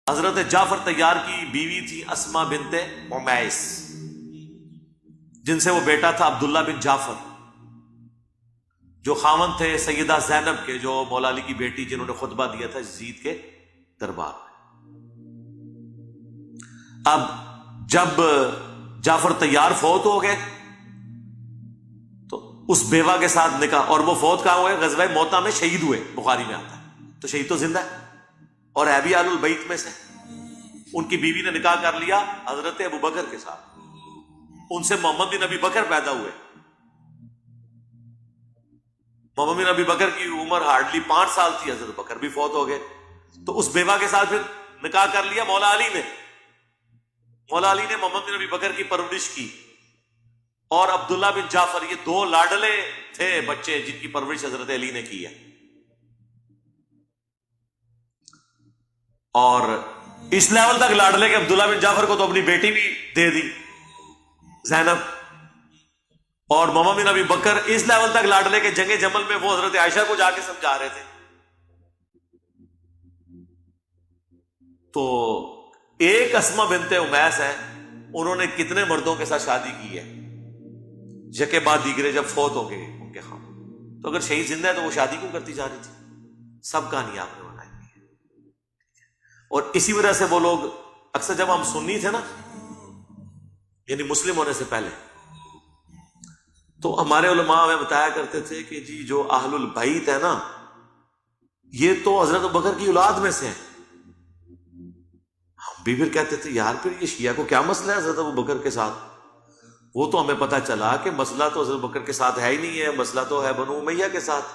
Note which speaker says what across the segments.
Speaker 1: حضرت جعفر طیار کی بیوی تھی اسما بنت امیس، جن سے وہ بیٹا تھا عبداللہ بن جعفر، جو خاوند تھے سیدہ زینب کے، جو مولا علی کی بیٹی، جنہوں نے خطبہ دیا تھا یزید کے دربار میں۔ اب جب جعفر طیار فوت ہو گئے تو اس بیوہ کے ساتھ نکاح، اور وہ فوت کہاں ہوئے؟ غزوہ موطا میں شہید ہوئے، بخاری میں آتا ہے۔ تو شہید تو زندہ ہے اور ہے بھی آل البیت میں سے۔ ان کی بیوی نے نکاح کر لیا حضرت ابو بکر کے ساتھ، ان سے محمد بن ابی بکر پیدا ہوئے۔ محمد بن ابی بکر کی عمر ہارڈلی 5 سال تھی، حضرت بکر بھی فوت ہو گئے۔ تو اس بیوہ کے ساتھ پھر نکاح کر لیا مولا علی نے۔ مولا علی نے محمد بن ابی بکر کی پرورش کی، اور عبداللہ بن جعفر، یہ 2 لاڈلے تھے بچے جن کی پرورش حضرت علی نے کی ہے۔ اور اس لیول تک لاڈلے کہ عبداللہ بن جعفر کو تو اپنی بیٹی بھی دے دی زینب، اور محمد بن ابی بکر اس لیول تک لاڈلے کہ جنگ جمل میں وہ حضرت عائشہ کو جا کے سمجھا رہے تھے۔ تو ایک اسما بنت امیس ہے، انہوں نے کتنے مردوں کے ساتھ شادی کی ہے، یکے بعد دیگرے جب فوت ہو گئے ان کے خاں۔ تو اگر شہید زندہ ہے تو وہ شادی کیوں کرتی جا رہی تھی؟ سب کہانی آپ نے بنائی ہوئی ہے۔ اور اسی وجہ سے وہ لوگ اکثر، جب ہم سنی تھے نا، یعنی مسلم ہونے سے پہلے، تو ہمارے علماء ہمیں بتایا کرتے تھے کہ جی جو اہل البیت ہے نا، یہ تو حضرت بکر کی اولاد میں سے ہیں۔ ہم بھی پھر کہتے تھے یار پھر یہ شیعہ کو کیا مسئلہ ہے حضرت ابو بکر کے ساتھ؟ وہ تو ہمیں پتہ چلا کہ مسئلہ تو حضرت بکر کے ساتھ ہے ہی نہیں ہے، مسئلہ تو ہے بنو امیہ کے ساتھ۔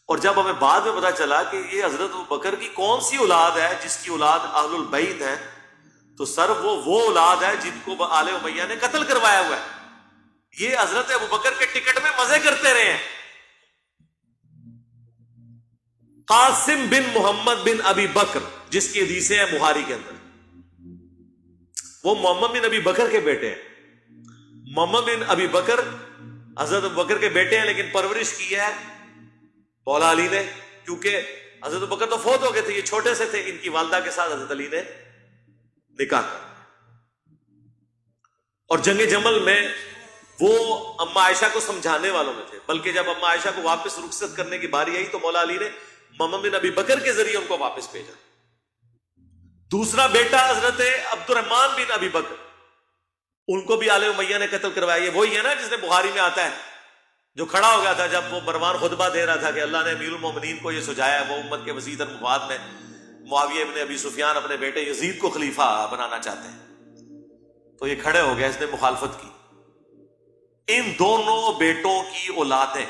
Speaker 1: اور جب ہمیں بعد میں پتہ چلا کہ یہ حضرت ابو بکر کی کون سی اولاد ہے جس کی اولاد اہل البیت ہے، تو سر وہ اولاد ہے جن کو آل امیہ نے قتل کروایا ہوا ہے۔ یہ حضرت ابو بکر کے ٹکٹ میں مزے کرتے رہے ہیں۔ قاسم بن محمد بن ابی بکر، جس کی حدیثیں ہیں بخاری کے اندر، وہ محمد بن ابی بکر کے بیٹے ہیں۔ محمد بن ابی بکر حضرت ابو بکر کے بیٹے ہیں، لیکن پرورش کی ہے مولا علی نے، کیونکہ حضرت ابو بکر تو فوت ہو گئے تھے، یہ چھوٹے سے تھے۔ ان کی والدہ کے ساتھ حضرت علی نے نکاح کر، اور جنگ جمل میں وہ اما عائشہ کو سمجھانے والوں میں تھے، بلکہ جب اما عائشہ کو واپس رخصت کرنے کی باری آئی تو مولا علی نے محمد بن ابی بکر کے ذریعے ان کو واپس بھیجا۔ دوسرا بیٹا حضرت عبد الرحمن بن ابی بکر، ان کو بھی آل امیہ نے قتل کروایا۔ یہ وہی ہے نا جس نے بخاری میں آتا ہے، جو کھڑا ہو گیا تھا جب وہ مروان خطبہ دے رہا تھا کہ اللہ نے امیر المومنین کو یہ سجایا، وہ امت کے وسیع تر مفاد میں معاویہ ابن ابی سفیان اپنے بیٹے یزید کو خلیفہ بنانا چاہتے ہیں، تو یہ کھڑے ہو گیا، اس نے مخالفت کی۔ ان دونوں بیٹوں کی اولادیں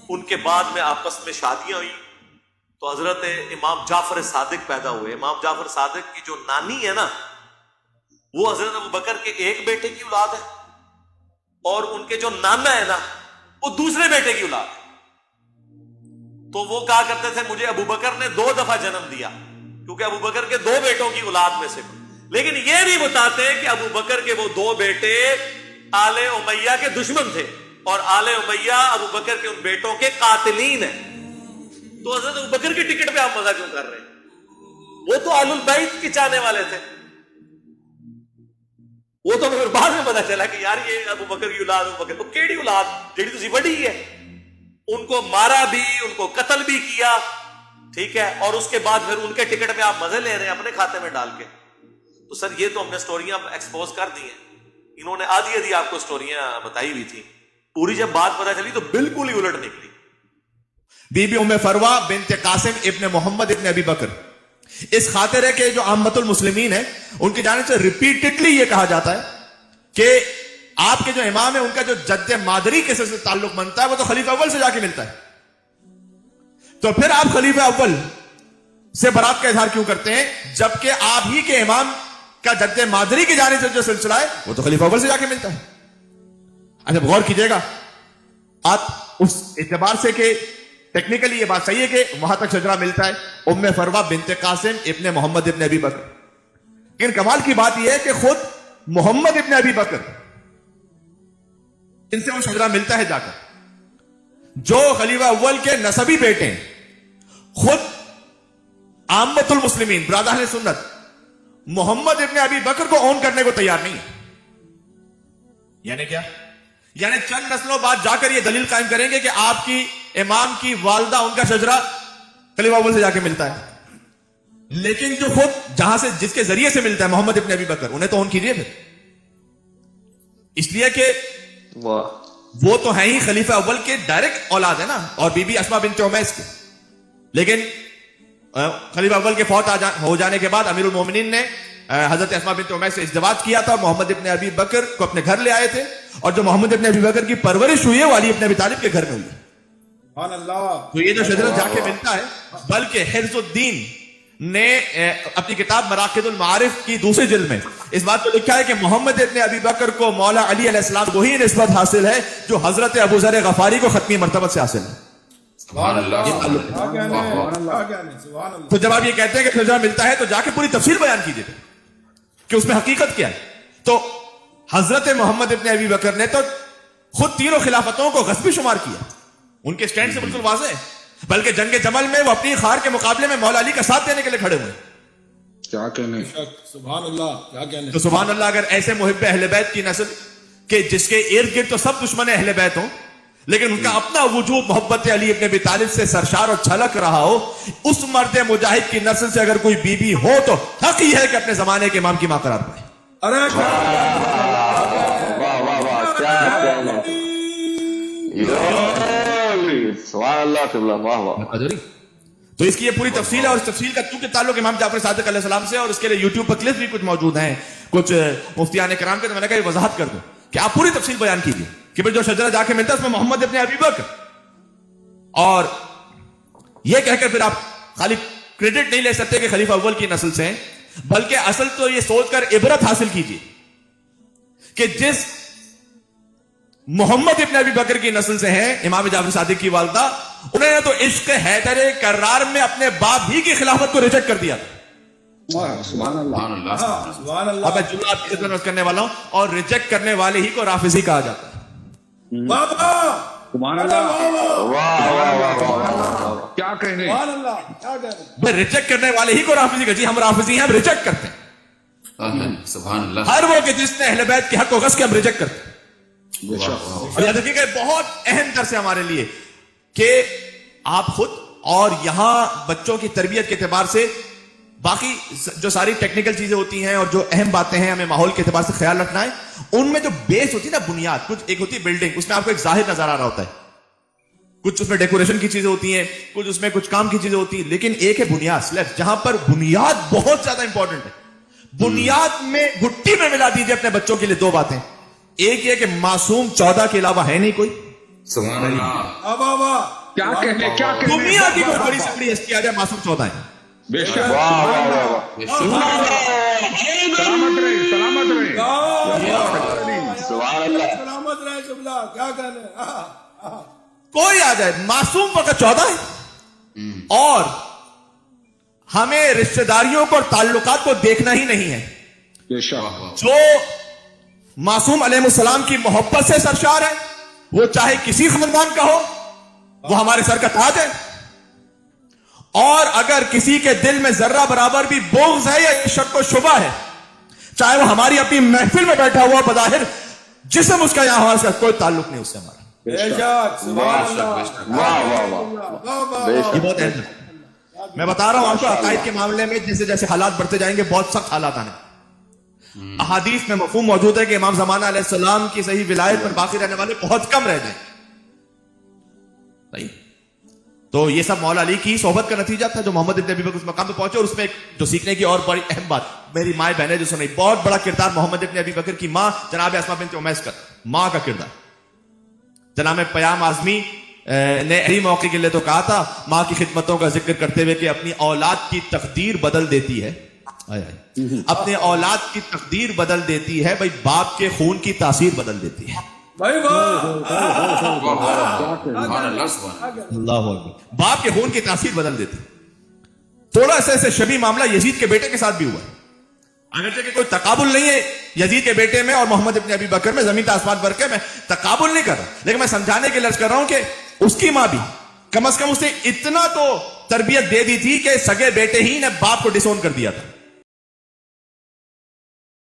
Speaker 1: ان کے بعد میں آپس میں شادیاں ہوئی، تو حضرت امام جعفر صادق پیدا ہوئے۔ امام جعفر صادق کی جو نانی ہے نا، وہ حضرت ابو بکر کے ایک بیٹے کی اولاد ہے، اور ان کے جو نانا ہے نا، وہ دوسرے بیٹے کی اولاد ہے۔ تو وہ کہا کرتے تھے مجھے ابو بکر نے 2 دفعہ جنم دیا، کیونکہ ابو بکر کے 2 بیٹوں کی اولاد میں سے۔ لیکن یہ نہیں بتاتے کہ ابو بکر کے وہ 2 بیٹے آل امیہ کے دشمن تھے، اور آل امیہ ابو بکر کے ان بیٹوں کے قاتلین ہیں۔ تو حضرت ابو بکر کی ٹکٹ پہ آپ مزہ کیوں کر رہے ہیں؟ وہ تو آل البیت کے چاہنے والے تھے۔ وہ تو پھر بعد میں پتا چلا کہ یار یہ ابو بکر کی اولاد، ابو بکر کو کیڑی اولاد جیڑی تسی بڑی ہے۔ ان کو مارا بھی، ان کو قتل بھی کیا، ٹھیک ہے، اور اس کے بعد پھر ان کے ٹکٹ پہ آپ مزے لے رہے ہیں اپنے کھاتے میں ڈال کے۔ تو سر یہ تو ہم نے سٹوریاں ایکسپوز کر دی ہیں، انہوں نے آدھی آپ کو سٹوریاں بتائی ہوئی تھی، پوری جب بات پتا چلی تو بالکل ہی الٹ نکلی۔
Speaker 2: بی بی ام فروا بنت قاسم ابن محمد ابن ابی بکر، اس خاطر ہے کہ جو عامت المسلمین ہیں ان کی جانب سے ریپیٹڈلی یہ کہا جاتا ہے کہ آپ کے جو امام ہیں ان کا جو جد مادری کے سے تعلق بنتا ہے وہ تو خلیفہ اول سے جا کے ملتا ہے، تو پھر آپ خلیفہ اول سے برات کا اظہار کیوں کرتے ہیں جبکہ آپ ہی کے امام کا جد مادری کی جانب سے جو سلسلہ ہے وہ تو خلیفہ اول سے جا کے ملتا ہے؟ اچھا غور کیجئے گا آپ اس اعتبار سے کہ ٹیکنیکلی یہ بات صحیح ہے کہ وہاں تک شجرہ ملتا ہے ام فروا بنت قاسم ابن محمد ابن ابی بکر، لیکن کمال کی بات یہ ہے کہ خود محمد ابن ابی بکر ان سے وہ شجرہ ملتا ہے جا کر، جو خلیفہ اول کے نسبی بیٹے ہیں، خود आम्मतुल मुस्लिमीन, ब्रादर सुन्नत, मोहम्मद इब्ने अबी बकर को ऑन करने को तैयार नहीं है। यानी क्या? यानी चंद नस्लों बाद जाकर ये दलील कायम करेंगे कि आपकी इमाम की वालदा, उनका शजरा खलीफा अव्वल से जाके मिलता है, लेकिन जो खुद जहां से, जिसके जरिए से मिलता है मोहम्मद इब्ने अबी बकर, उन्हें तो ऑन कीजिए फिर। इसलिए कि वो तो है ही खलीफा अव्वल के डायरेक्ट औलाद है ना, और बीबी अस्मा बिन्त उमैस के। लेकिन खलीफा अव्वल के फौत हो जाने के बाद अमीरुल मोमिनीन ने हजरत अस्मा बिन्त उमैस से इज़्दिवाज किया था, मोहम्मद इब्ने अबी बकर को अपने घर ले आए थे, और जो मोहम्मद इब्ने अबी बकर की परवरिश हुई है वो अली इब्ने अबी तालिब के घर में हुई। तो ये जो शजरा जाके मिलता है, बल्कि हिफ्जुद्दीन ने अपनी किताब मराकिदुल मारिफ की दूसरी जिल्द में इस बात को लिखा है कि मोहम्मद इब्ने अबी बकर को मौला अली अलैहिस्सलाम को ही निस्बत हासिल है जो हजरत अबू ज़र गफारी को खत्मी मर्तबत से हासिल है। तो जब आप ये कहते हैं कि शजरा मिलता है, तो जाके पूरी तफसील बयान कीजिए कि उसमें हकीकत क्या है। तो हजरत मोहम्मद इब्ने अबी बकर ने तो खुद तीनों खिलाफतों को गस्बी शुमार किया, उनके स्टैंड से बिल्कुल वाज़ेह है, बल्कि जंग जमल में वो अपनी खार के मुकाबले में मौला अली का साथ देने के लिए खड़े हुए।
Speaker 3: क्या कहने,
Speaker 4: सुभान अल्लाह, क्या कहने।
Speaker 2: तो सुभान अल्लाह, अगर ऐसे मुहिब्बे अहले बैत की नस्ल के जिसके इर्द गिर्द तो सब दुश्मन अहले बैत हो, लेकिन उनका अपना वजूद मोहब्बत अली इब्ने अबी तालिब से सरशार और छलक रहा हो, उस मर्द मुजाहिद की नस्ल से अगर कोई बीबी हो तो हक ही है कि अपने जमाने के इमाम की मां करार पाए।
Speaker 4: अरे
Speaker 3: वाह वाह वाह, क्या कहने, वाह वाह।
Speaker 2: तो इसकी ये पूरी तफसील है, और इस तफसील का क्योंकि ताल्लुक इमाम जाफर सादिक अलैहिस्सलाम से, और इसके लिए यूट्यूब पर क्लिप भी कुछ मौजूद हैं कुछ मुफ्तियान कराम के, तो मैंने कहा ये वजाहत कर दूं कि आप पूरी तफसील बयान कीजिए कि भाई जो शजरा जाके मिलता है उसमें मोहम्मद इब्ने अबी बकर, और ये कहकर फिर आप खाली क्रेडिट नहीं ले सकते कि खलीफा अव्वल की नस्ल से हैं, बल्कि असल तो ये सोचकर इबरत हासिल कीजिए कि जिस मोहम्मद इब्ने अबी बकर की नस्ल से हैं इमाम जाफर सादिक की वालदा, उन्होंने तो इश्क हैदर कर्रार में अपने बाप ही की खिलाफत को रिजेक्ट कर दिया था।
Speaker 3: सुभान अल्लाह,
Speaker 4: सुभान
Speaker 2: अब
Speaker 4: अल्लाह,
Speaker 2: मैं जुमला आपकी खिदमत में करने वाला हूं, और रिजेक्ट करने वाले ही को राफिजी कहा जाता है।
Speaker 4: बाबा,
Speaker 3: सुभान अल्लाह, वाह वाह वाह, क्या कहने,
Speaker 4: सुभान अल्लाह, क्या कहने।
Speaker 2: भाई रिजेक्ट करने वाले ही को राफिजी का, जी हम राफिजी हैं, हम रिजेक्ट करते हैं
Speaker 5: सुभान अल्लाह।
Speaker 2: हर वो कि जिसने अहले बैत के हक को गस के हम रिजेक्ट करते हैं। और याद रखिएगा बहुत अहम दर्स है हमारे लिए कि आप खुद और यहां बच्चों की तरबियत के एतबार से बाकी जो सारी टेक्निकल चीजें होती हैं और जो अहम बातें हैं हमें माहौल के एतबार से ख्याल रखना है, उनमें जो बेस होती है ना, बुनियाद, कुछ एक होती है बिल्डिंग, उसमें आपको एक जाहिर नजर आ रहा होता है, कुछ उसमें डेकोरेशन की चीजें होती हैं, कुछ उसमें कुछ काम की चीजें होती हैं, लेकिन एक है बुनियाद, स्लैब, जहां पर बुनियाद बहुत ज्यादा इंपॉर्टेंट है। बुनियाद में घुट्टी में मिला दीजिए अपने बच्चों के लिए दो बातें, एक ये कि मासूम 14 के अलावा है नहीं कोई,
Speaker 5: सुभान अल्लाह।
Speaker 4: अब बाबा,
Speaker 3: क्या कहने, क्या कहने,
Speaker 2: दुनिया की कोई बड़ी से बड़ी हस्ती आ जाए, मासूम 14 है।
Speaker 3: बेशक, वाह वाह वाह, सलामत रहे, सलामत रहे, सुभान अल्लाह,
Speaker 4: सलामत रहे जुमला, क्या कहने।
Speaker 2: कोई आ जाए, मासूम वक्त 14 है, और हमें रिश्तेदारियों को और ताल्लुकात को देखना ही नहीं है।
Speaker 3: बेशक,
Speaker 2: जो मासूम अलैहिस्सलाम की मोहब्बत से सरशार है, वो चाहे किसी खानदान का हो, वो हमारे सर का ताज है, और अगर किसी के दिल में जर्रा बराबर भी बोग्ज है या शक व शुबा है, चाहे वो हमारी अपनी महफिल में बैठा हुआ बज़ाहिर जिस्म उसका यहां हमारे साथ कोई ताल्लुक नहीं उससे हमारा।
Speaker 4: बेशक, सुभान अल्लाह,
Speaker 3: वाह वाह वाह,
Speaker 2: ये बहुत अहम है। मैं बता रहा हूं आपको, अकायद के मामले में जैसे जैसे हालात बढ़ते जाएंगे बहुत सख्त हालात आने। अहादीस में मफ़हूम मौजूद है कि इमाम ज़माना अलैहिस्सलाम की सही विलायत पर बाकी रहने वाले बहुत कम रह जाएंगे। सही, तो ये सब मौला अली की सोहबत का नतीजा था जो मोहम्मद इब्ने अबी बकर उस मकाम पे पहुंचे। और उसमें एक जो सीखने की और बड़ी अहम बात, मेरी माए बहनें जो सुनी, बहुत बड़ा किरदार मोहम्मद इब्ने अबी बकर की मां जनाब अस्मा बिन्त उमैस का, मां का किरदार। जनाब पयाम आजमी ने यही मौके के लिए तो कहा था मां की खिदमतों का जिक्र करते हुए कि अपनी औलाद की तकदीर बदल देती है, अपने औलाद की तकदीर बदल देती है, भाई बाप के खून की तासीर बदल देती है।
Speaker 4: भाई वाह,
Speaker 5: सुभान अल्लाह, सुभान
Speaker 2: अल्लाह अकबर। बाप के खून की तासीर बदल देती। थोड़ा सा ऐसे शबी मामला यजीद के बेटे के साथ भी हुआ है, अगरचे कि कोई तकाबुल नहीं है यजीद के बेटे में और मोहम्मद इब्ने अबी बकर में, जमीन आसमान फर्क है, मैं तकाबुल नहीं कर रहा, लेकिन मैं समझाने के लिए अर्ज कर रहा हूं कि उसकी मां भी कम से कम उसे इतना तो तरबियत दे दी थी कि सगे बेटे ही ने बाप को डिसोन कर दिया था.